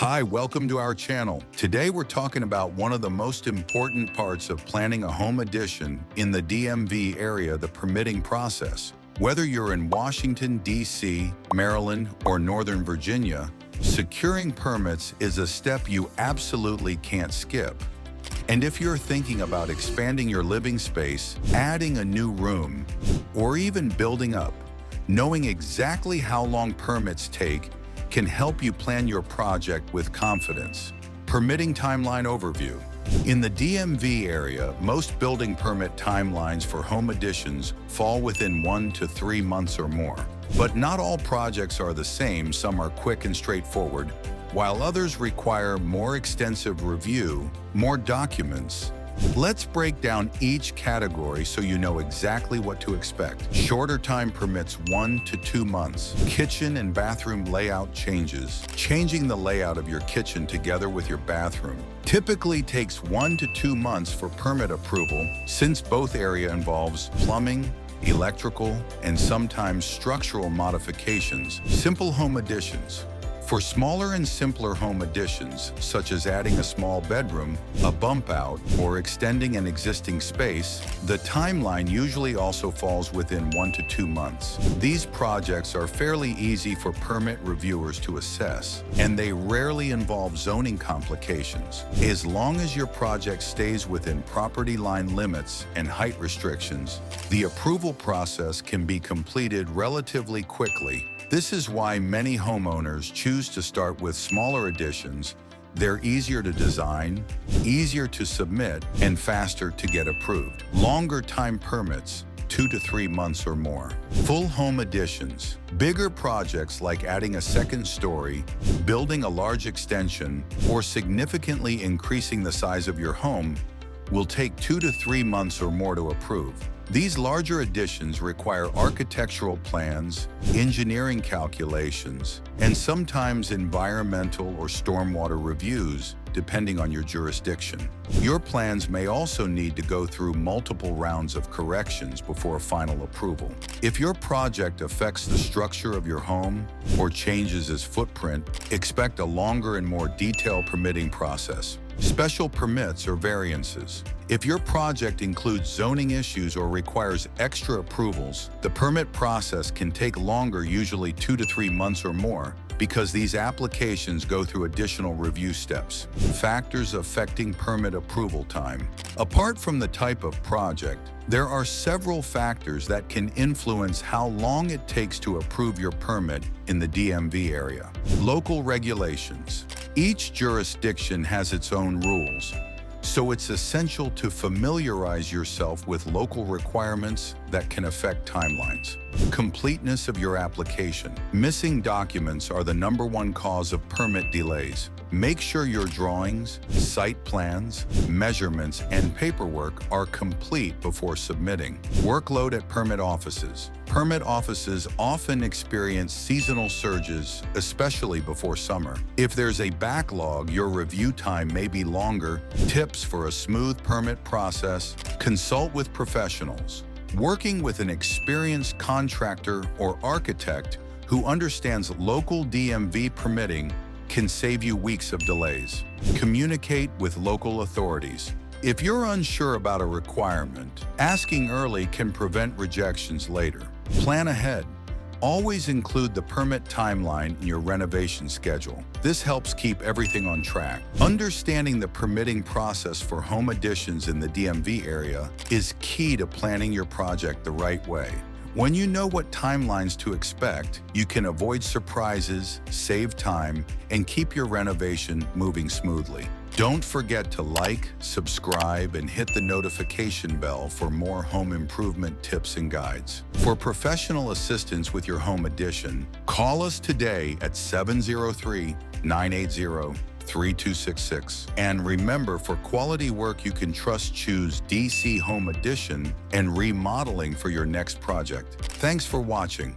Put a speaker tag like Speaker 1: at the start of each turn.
Speaker 1: Hi, welcome to our channel. Today we're talking about one of the most important parts of planning a home addition in the DMV area, the permitting process. Whether you're in Washington, D.C., Maryland, or Northern Virginia, securing permits is a step you absolutely can't skip. And if you're thinking about expanding your living space, adding a new room, or even building up, knowing exactly how long permits take can help you plan your project with confidence. Permitting timeline overview. In the DMV area, most building permit timelines for home additions fall within 1 to 3 months or more. But not all projects are the same. Some are quick and straightforward, while others require more extensive review, more documents. Let's break down each category so you know exactly what to expect. Shorter time permits 1 to 2 months. Kitchen and bathroom layout changes. Changing the layout of your kitchen together with your bathroom typically takes 1 to 2 months for permit approval, since both area involves plumbing, electrical, and sometimes structural modifications. Simple home additions. For smaller and simpler home additions, such as adding a small bedroom, a bump out, or extending an existing space, the timeline usually also falls within 1 to 2 months. These projects are fairly easy for permit reviewers to assess, and they rarely involve zoning complications. As long as your project stays within property line limits and height restrictions, the approval process can be completed relatively quickly. This is why many homeowners choose to start with smaller additions. They're easier to design, easier to submit, and faster to get approved. Longer time permits, 2 to 3 months or more. Full home additions. Bigger projects like adding a second story, building a large extension, or significantly increasing the size of your home will take 2 to 3 months or more to approve. These larger additions require architectural plans, engineering calculations, and sometimes environmental or stormwater reviews, depending on your jurisdiction. Your plans may also need to go through multiple rounds of corrections before final approval. If your project affects the structure of your home or changes its footprint, expect a longer and more detailed permitting process. Special permits or variances. If your project includes zoning issues or requires extra approvals, the permit process can take longer, usually 2 to 3 months or more, because these applications go through additional review steps. Factors affecting permit approval time. Apart from the type of project, there are several factors that can influence how long it takes to approve your permit in the DMV area. Local regulations. Each jurisdiction has its own rules, so it's essential to familiarize yourself with local requirements that can affect timelines. Completeness of your application. Missing documents are the #1 cause of permit delays. Make sure your drawings, site plans, measurements, and paperwork are complete before submitting. Workload at permit offices. Permit offices often experience seasonal surges, especially before summer. If there's a backlog, your review time may be longer. Tips for a smooth permit process: consult with professionals. Working with an experienced contractor or architect who understands local DMV permitting can save you weeks of delays. Communicate with local authorities. If you're unsure about a requirement, asking early can prevent rejections later. Plan ahead. Always include the permit timeline in your renovation schedule. This helps keep everything on track. Understanding the permitting process for home additions in the DMV area is key to planning your project the right way. When you know what timelines to expect, you can avoid surprises, save time, and keep your renovation moving smoothly. Don't forget to like, subscribe, and hit the notification bell for more home improvement tips and guides. For professional assistance with your home addition, call us today at 703-980-3266. And remember, for quality work you can trust, choose DC Home Addition and Remodeling for your next project. Thanks for watching.